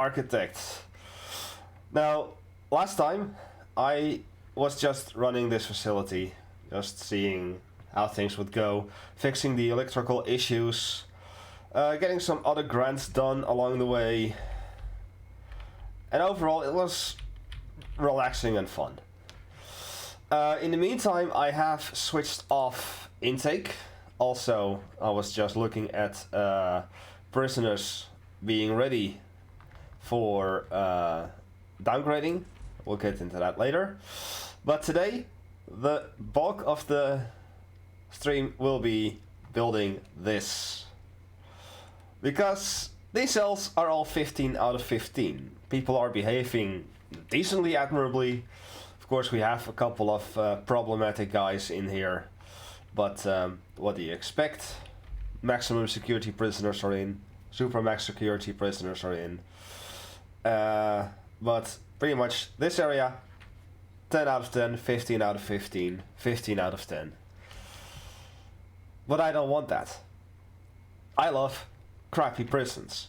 architect. Now, last time I was just running this facility, just seeing how things would go, fixing the electrical issues, getting some other grants done along the way, and overall it was relaxing and fun. In the meantime, I have switched off intake. Also, I was just looking at prisoners being ready for downgrading. We'll get into that later. But today, the bulk of the stream will be building this. Because these cells are all 15 out of 15. People are behaving decently admirably. Of course, we have a couple of problematic guys in here. But what do you expect? Maximum security prisoners are in. Super max security prisoners are in. But pretty much this area, 10 out of 10, 15 out of 15, 15 out of 10. But I don't want that. I love crappy prisons.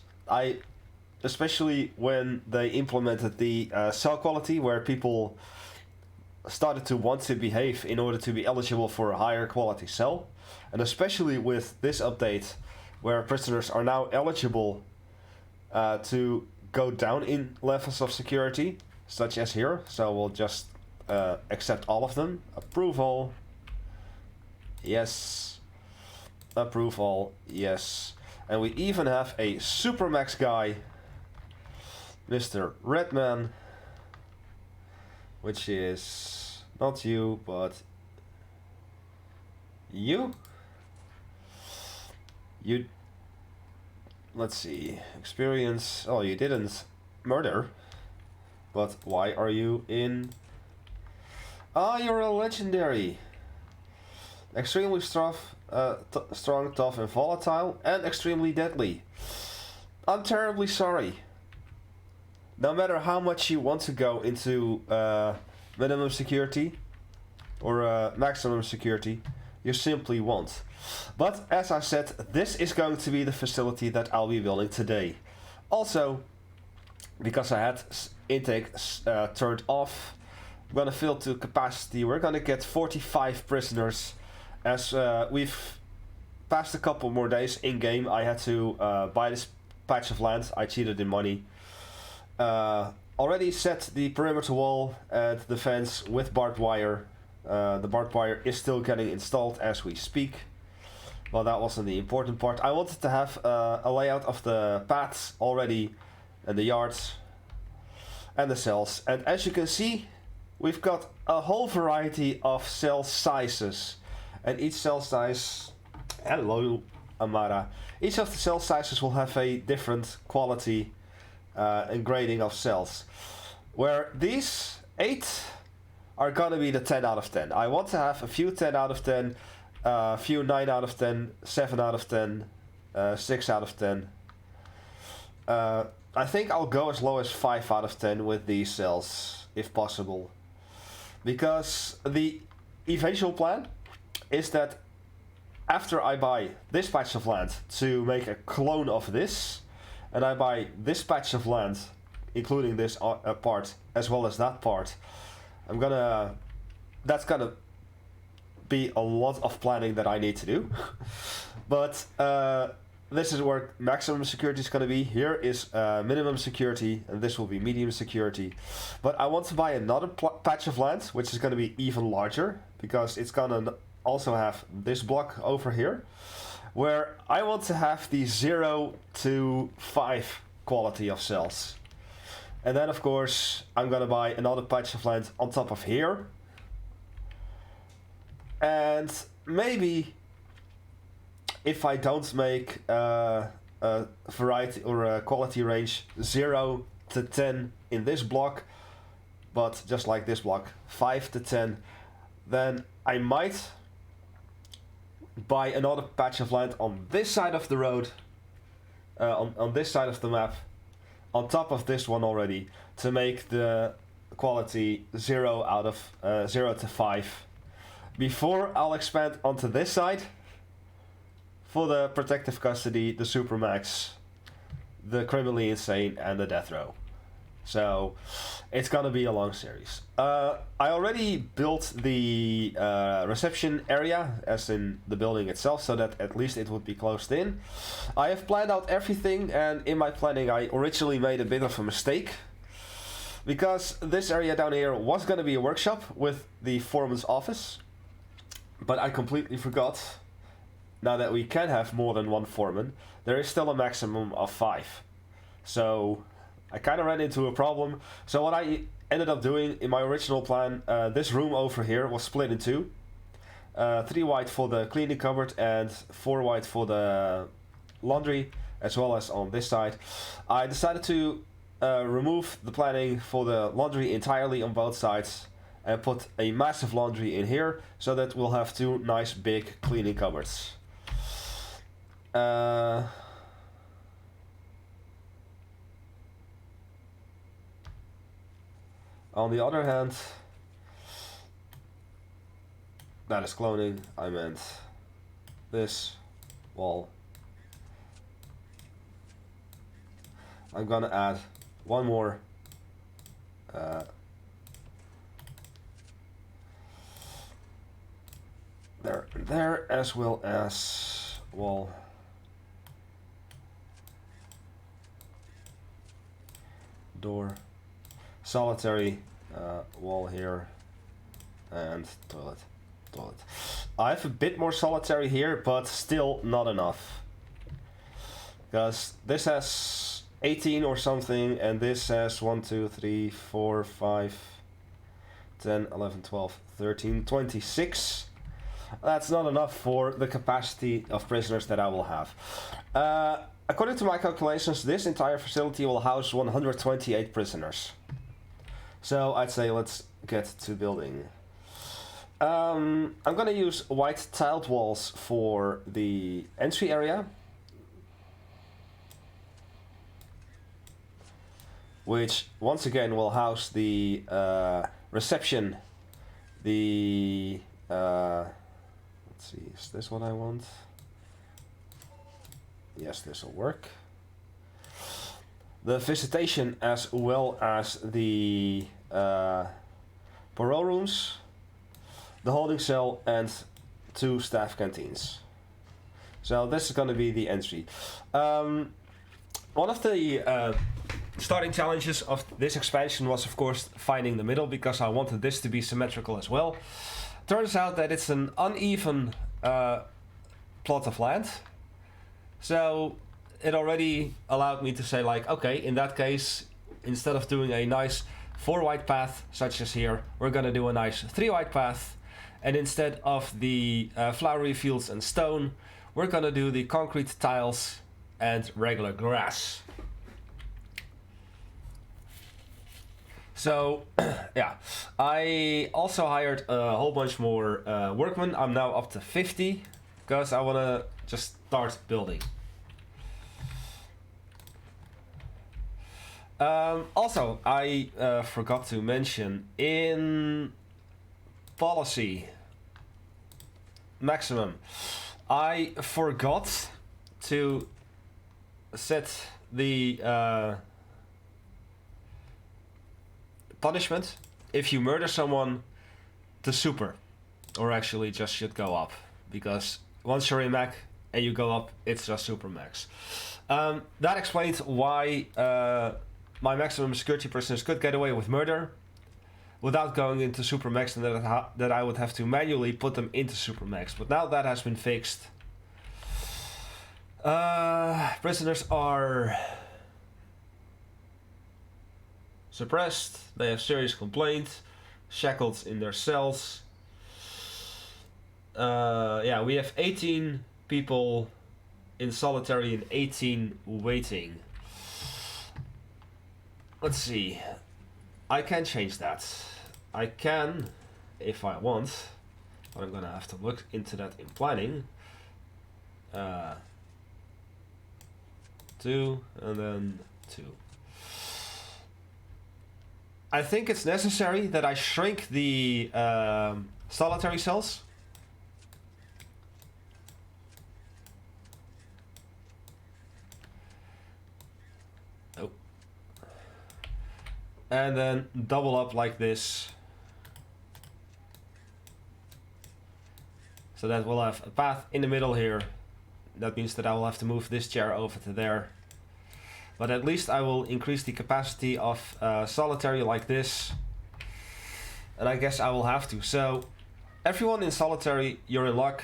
Especially when they implemented the cell quality, where people started to want to behave in order to be eligible for a higher quality cell. And especially with this update, where prisoners are now eligible to go down in levels of security, such as here. So we'll just accept all of them. Approve all. Yes. Approve all. Yes. And we even have a Supermax guy, Mr. Redman, which is not you, but you. You, let's see, experience. Oh, you didn't murder, but why are you in? Ah, you're a legendary. Extremely strong, tough, and volatile, and extremely deadly. I'm terribly sorry. No matter how much you want to go into minimum security or maximum security, you simply won't. But as I said, this is going to be the facility that I'll be building today. Also, because I had intake turned off, I'm gonna fill to capacity. We're gonna get 45 prisoners. As we've passed a couple more days in game, I had to buy this patch of land. I cheated in money. Already set the perimeter wall and the fence with barbed wire. The barbed wire is still getting installed as we speak. Well, that wasn't the important part. I wanted to have a layout of the paths already, and the yards, and the cells. And as you can see, we've got a whole variety of cell sizes. And each cell size... Hello, Amara. Each of the cell sizes will have a different quality and grading of cells. Where these 8 are gonna be the 10 out of 10. I want to have a few 10 out of 10, a few 9 out of 10, 7 out of 10, 6 out of 10. I think I'll go as low as 5 out of 10 with these cells, if possible. Because the eventual plan is that after I buy this patch of land to make a clone of this, and I buy this patch of land, including this part, as well as that part, that's gonna be a lot of planning that I need to do. But this is where maximum security is gonna be. Here is minimum security, and this will be medium security. But I want to buy another patch of land, which is gonna be even larger, because it's gonna also have this block over here, where I want to have the 0 to 5 quality of cells. And then of course I'm gonna buy another patch of land on top of here. And maybe if I don't make a variety or a quality range 0 to 10 in this block, but just like this block 5 to 10, then I might buy another patch of land on this side of the road, on this side of the map, on top of this one already, to make the quality 0 out of 0 to 5. Before I'll expand onto this side for the protective custody, the Supermax, the criminally insane, and the death row. So it's gonna be a long series. I already built the reception area, as in the building itself, so that at least it would be closed in. I have planned out everything, and in my planning I originally made a bit of a mistake, because this area down here was gonna be a workshop with the foreman's office, but I completely forgot. Now that we can have more than one foreman, there is still a maximum of 5. So I kind of ran into a problem. So what I ended up doing in my original plan, this room over here was split in 2. 3 wide for the cleaning cupboard and 4 wide for the laundry, as well as on this side. I decided to remove the planning for the laundry entirely on both sides and put a massive laundry in here, so that we'll have 2 nice big cleaning cupboards. On the other hand, that is cloning. I meant this wall. I'm gonna add one more there, as well as wall. Door. Solitary wall here, and toilet. I have a bit more solitary here, but still not enough, because this has 18 or something, and this has 1, 2, 3, 4, 5, 10, 11, 12, 13, 26. That's not enough for the capacity of prisoners that I will have. According to my calculations, this entire facility will house 128 prisoners. So I'd say let's get to building. I'm gonna use white tiled walls for the entry area, which once again will house the reception, the let's see, is this what I want? Yes, this will work. The visitation, as well as the parole rooms, the holding cell, and 2 staff canteens. So this is going to be the entry. One of the starting challenges of this expansion was, of course, finding the middle, because I wanted this to be symmetrical as well. Turns out that it's an uneven plot of land. So it already allowed me to say, like, okay, in that case, instead of doing a nice 4 wide path, such as here, we're gonna do a nice 3 wide path. And instead of the flowery fields and stone, we're gonna do the concrete tiles and regular grass. So, yeah, I also hired a whole bunch more workmen. I'm now up to 50, because I wanna just start building. Also, I forgot to mention, in policy maximum, I forgot to set the punishment if you murder someone to super, or actually just should go up, because once you're in Mac and you go up, it's just super max. That explains why my maximum security prisoners could get away with murder without going into super max, and that I would have to manually put them into super max. But now that has been fixed. Prisoners are suppressed, they have serious complaints, shackled in their cells. Yeah, we have 18 people in solitary and 18 waiting. Let's see. I can change that. I can, if I want, but I'm gonna have to look into that in planning. 2 and then 2. I think it's necessary that I shrink the solitary cells. and then double up like this. So that we'll have a path in the middle here. That means that I will have to move this chair over to there. But at least I will increase the capacity of solitary like this. And I guess I will have to. So everyone in solitary, you're in luck.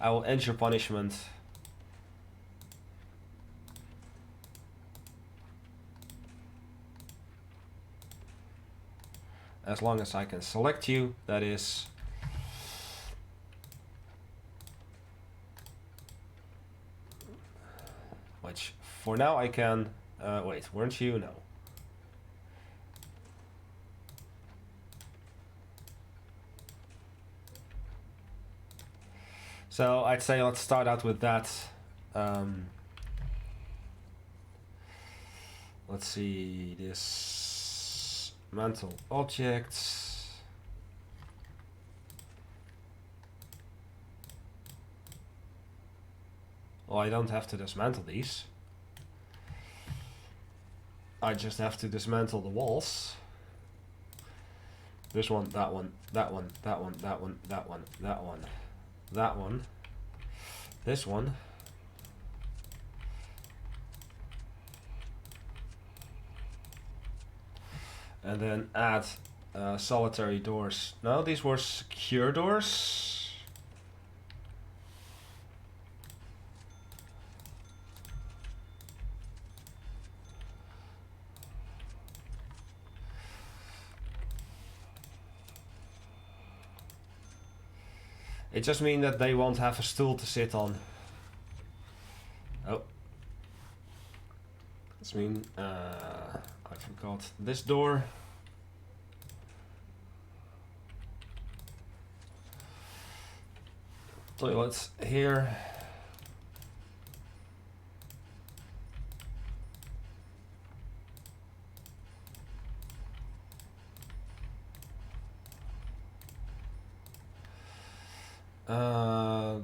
I will end your punishment. As long as I can select you, that is. Which, for now I can... wait, weren't you? No. So I'd say let's start out with that. Let's see, this mental objects. Well, I don't have to dismantle these. I just have to dismantle the walls. This one, that one, that one, that one, that one, that one, that one, that one, this one. And then add solitary doors. No, these were secure doors. It just means that they won't have a stool to sit on. Oh. This means I forgot this door. Toilets here.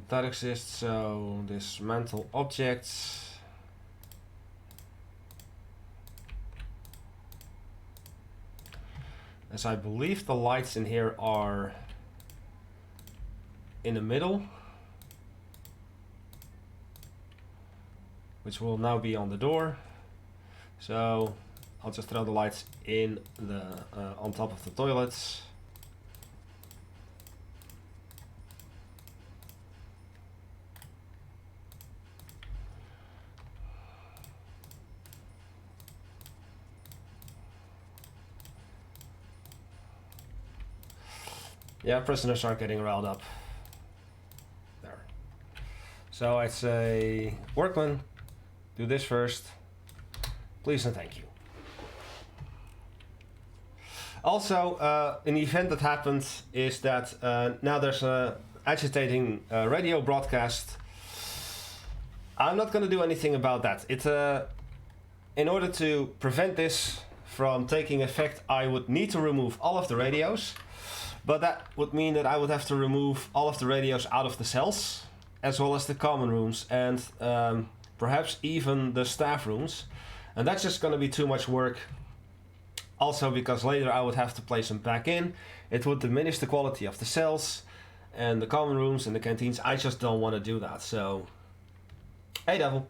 That exists, so dismantle objects. As I believe the lights in here are in the middle, which will now be on the door. So I'll just throw the lights in the on top of the toilets. Yeah, prisoners are getting riled up. There. So I'd say, workman, do this first. Please and thank you. Also, an event that happened is that now there's a agitating radio broadcast. I'm not going to do anything about that. In order to prevent this from taking effect, I would need to remove all of the radios. But that would mean that I would have to remove all of the radios out of the cells, as well as the common rooms, and perhaps even the staff rooms. And that's just going to be too much work. Also because later I would have to place them back in. It would diminish the quality of the cells and the common rooms and the canteens. I just don't want to do that. So, hey devil.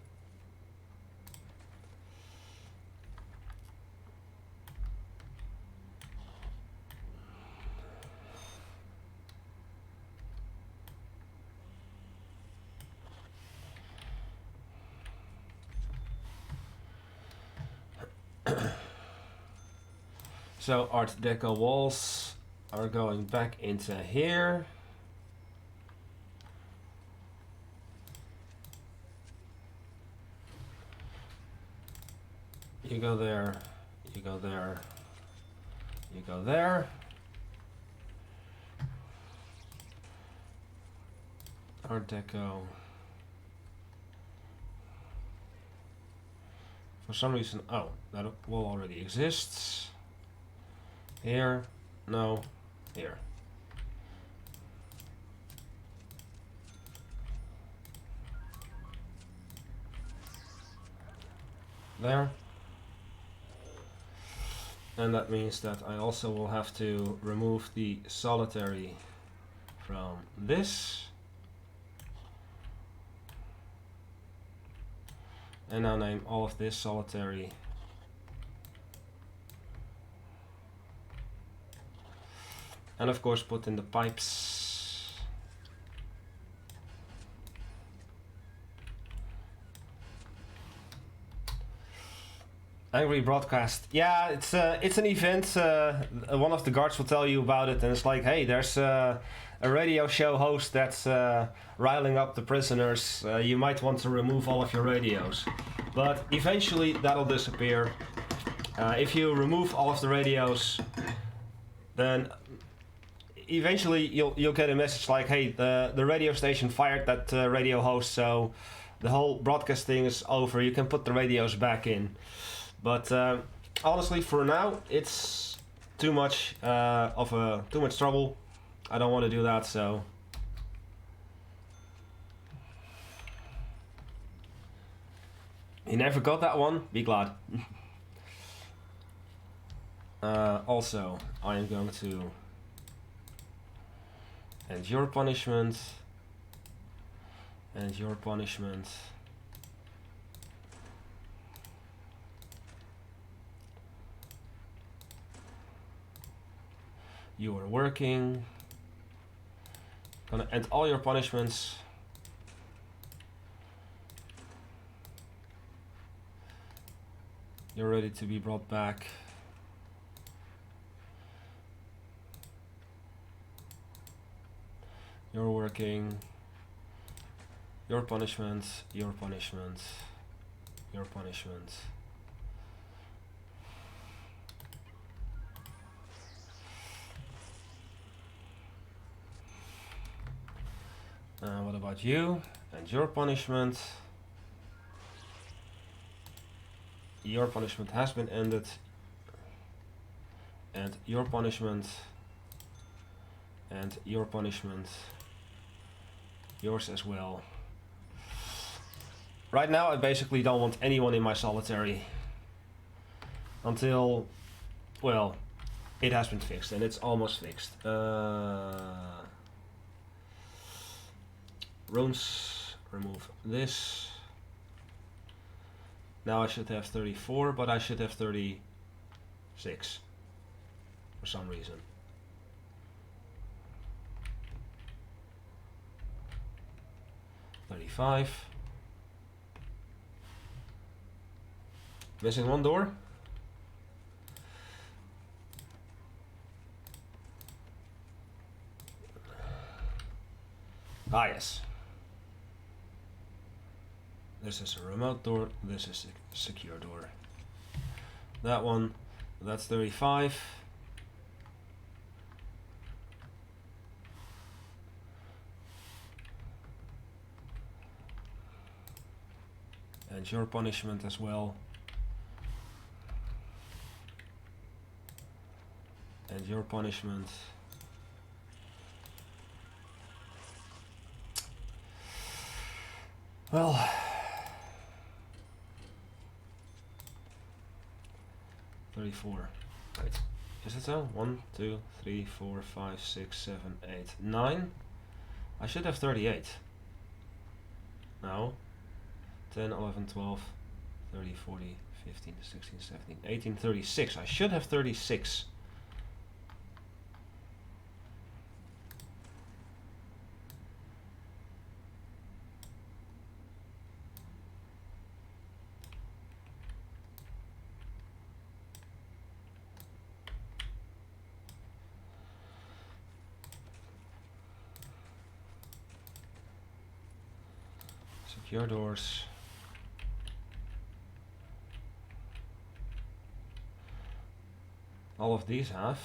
So Art Deco walls are going back into here. You go there, you go there, you go there. Art Deco. For some reason, oh, that wall already exists. Here, no, here. There. And that means that I also will have to remove the solitary from this. And now name all of this solitary. And of course put in the pipes. Angry broadcast. Yeah, it's an event. One of the guards will tell you about it, and it's like, hey, there's a radio show host that's riling up the prisoners. You might want to remove all of your radios, but eventually that'll disappear. If you remove all of the radios, then eventually you'll get a message like, hey, the radio station fired that radio host, so the whole broadcast thing is over. You can put the radios back in. But honestly, for now, it's too much too much trouble. I don't want to do that, so you never got that one. Be glad. Also, I am going to end your punishment, and your punishment. You are working. Gonna end all your punishments. You're ready to be brought back. You're working. Your punishment, your punishment, your punishment. What about you and your punishment? Your punishment has been ended. And your punishment. And your punishment. Yours as well. Right now I basically don't want anyone in my solitary. Until, well, it has been fixed, and it's almost fixed. Rooms, remove this. Now I should have 34, but I should have 36 for some reason. $35. Missing one door. Ah, yes. This is a remote door, this is a secure door. That one, that's 35. And your punishment as well. And your punishment. Well, Wait, is it so? 1, 2, 3, 4, 5, 6, 7, 8, 9. I should have 38. Now, 10, 11, 12, 30, 40, 15, 16, 17, 18, 36. I should have 36. Secure doors. All of these have.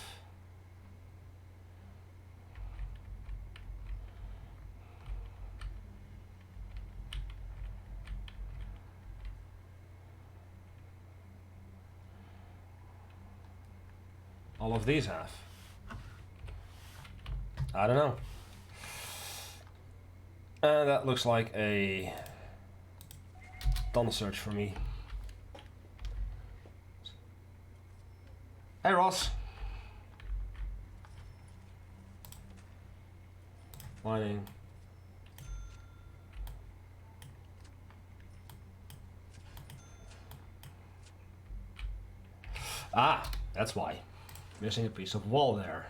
All of these have. I don't know. And that looks like a tunnel search for me. Hey, Ross. Lining. Ah, that's why. Missing a piece of wall there.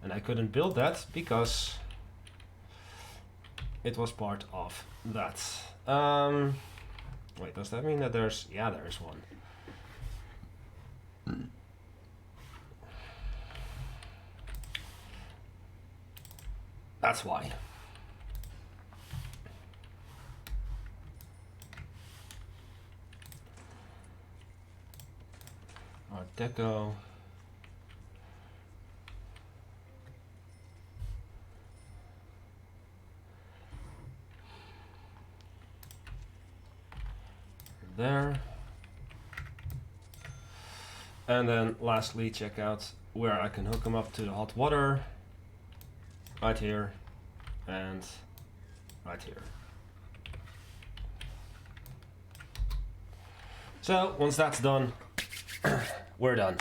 And I couldn't build that because it was part of that. Wait, does that mean that there's... Yeah, there's one. That's why. Art Deco. There. And then lastly, check out where I can hook them up to the hot water. Right here and right here. So once that's done, we're done.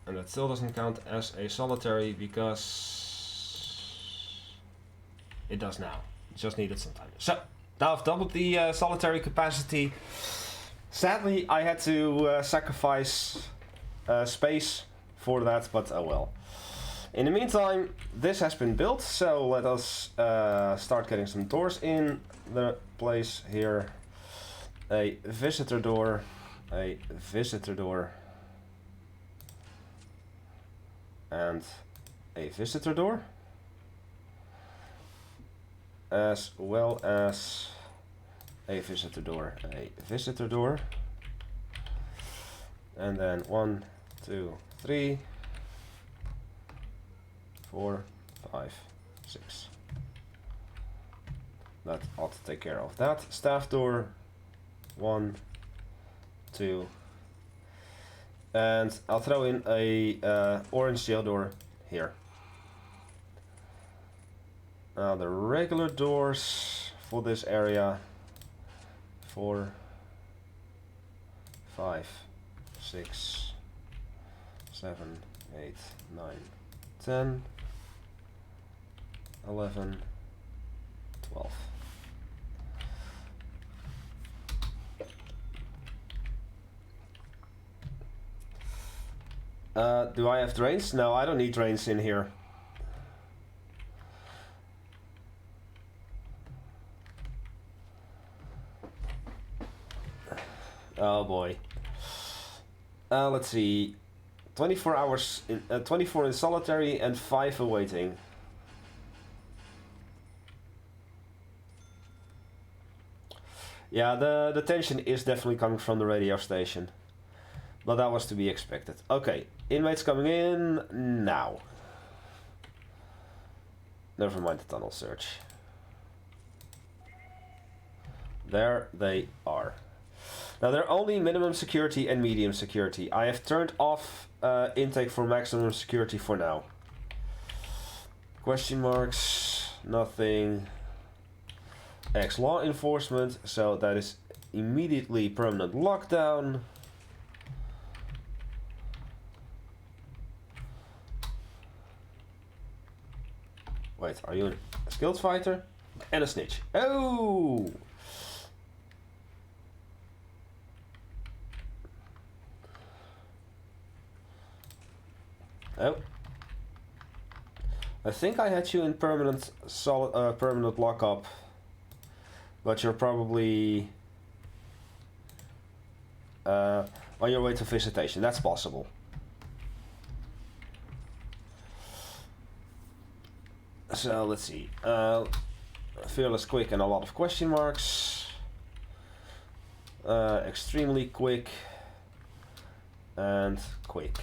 And that still doesn't count as a solitary because it does now. It just needed some time. So now I've doubled the solitary capacity. Sadly, I had to sacrifice space for that, but oh well. In the meantime, this has been built, so let us start getting some doors in the place here. A visitor door, a visitor door, and a visitor door, as well as a visitor door, and then 1, 2, 3, 4, 5, 6. That ought to take care of that. Staff door, 1, 2, and I'll throw in a orange jail door here. Now the regular doors for this area, 4, 5, 6, 7, 8, 9, 10, 11, 12. Do I have drains? No, I don't need drains in here. Oh boy. Let's see. 24 hours, 24 in solitary and 5 awaiting. Yeah, the tension is definitely coming from the radio station. But that was to be expected. Okay, inmates coming in now. Never mind the tunnel search. There they are. Now they're only minimum security and medium security. I have turned off intake for maximum security for now. Question marks, nothing. Ex-law enforcement, so that is immediately permanent lockdown. Wait, are you a skilled fighter? And a snitch. Oh! Oh. I think I had you in permanent permanent lockup. But you're probably on your way to visitation. That's possible. So let's see. Fearless quick and a lot of question marks. Extremely quick and quick.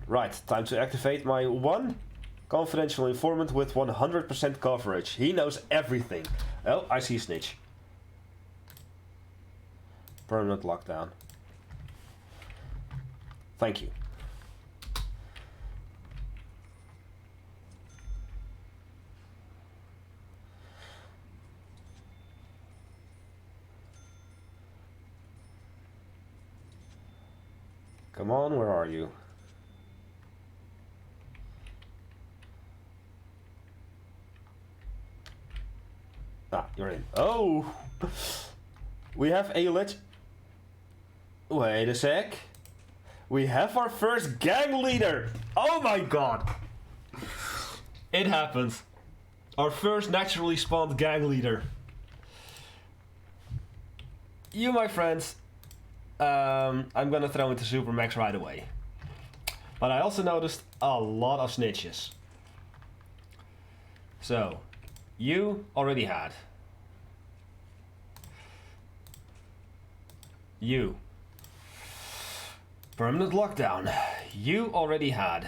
Right, time to activate my one confidential informant with 100% coverage. He knows everything. Oh, I see snitch. Permanent lockdown. Thank you. Come on, where are you? Ah, you're in. Oh! We have a Wait a sec. We have our first gang leader! Oh my god! It happens. Our first naturally spawned gang leader. You, my friends, I'm gonna throw into Supermax right away. But I also noticed a lot of snitches. So, you already had. You. Permanent lockdown. You already had.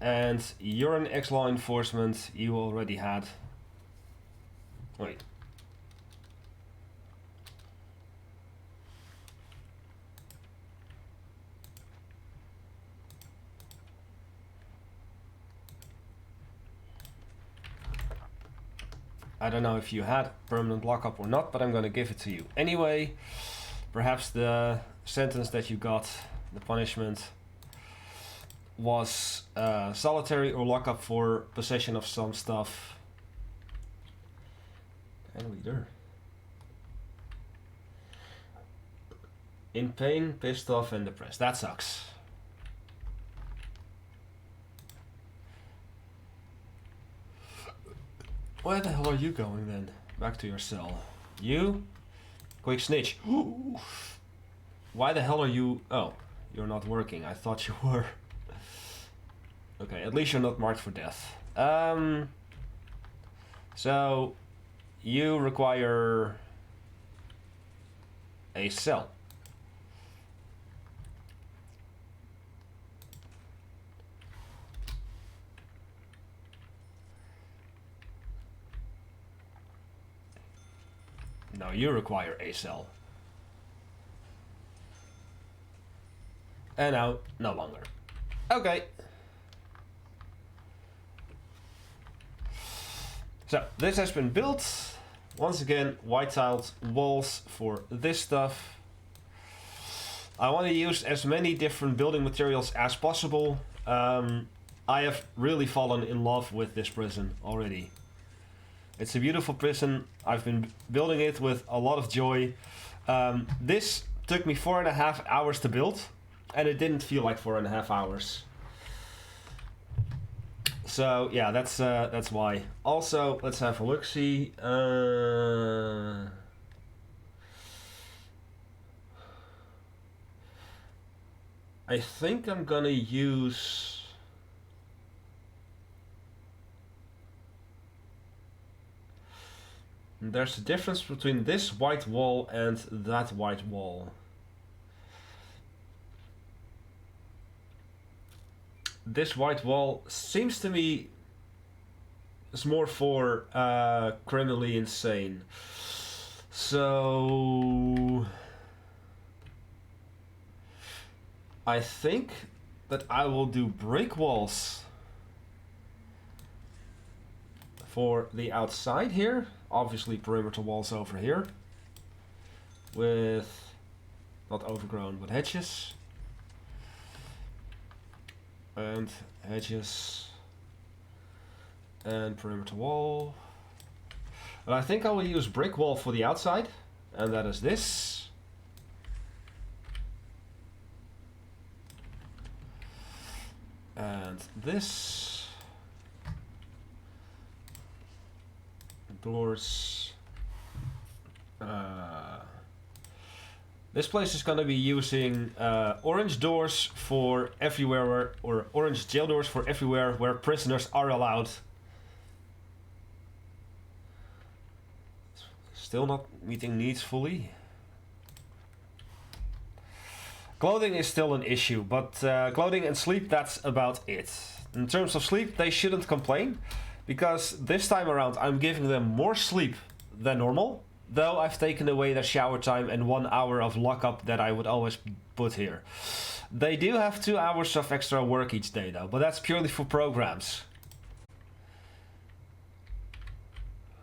And you're an ex-law enforcement. You already had. Wait. I don't know if you had permanent lockup or not, but I'm gonna give it to you anyway. Perhaps the sentence that you got, the punishment, was solitary or lockup for possession of some stuff. And leader. In pain, pissed off, and depressed. That sucks. Where the hell are you going then? Back to your cell. You? Quick snitch. Why the hell are you... Oh, you're not working. I thought you were. Okay, at least you're not marked for death. So, you require a cell. No, you require a cell. And now, no longer. Okay. So, this has been built. Once again, white tiled walls for this stuff. I want to use as many different building materials as possible. I have really fallen in love with this prison already. It's a beautiful prison. I've been building it with a lot of joy. This took me 4.5 hours to build, and it didn't feel like 4.5 hours. So yeah, that's why. Also, let's have a look-see. I think I'm gonna use... There's a difference between this white wall and that white wall. This white wall seems to me is more for criminally insane. So I think that I will do brick walls for the outside here. Obviously perimeter walls over here with not overgrown but hedges. And hedges and perimeter wall. And I think I will use brick wall for the outside, and that is this. And this. Doors. This place is gonna be using orange doors for everywhere, or orange jail doors for everywhere where prisoners are allowed. Still not meeting needs fully. Clothing is still an issue, but clothing and sleep, that's about it. In terms of sleep, they shouldn't complain, because this time around I'm giving them more sleep than normal. Though I've taken away their shower time and 1 hour of lockup that I would always put here. They do have 2 hours of extra work each day though, but that's purely for programs.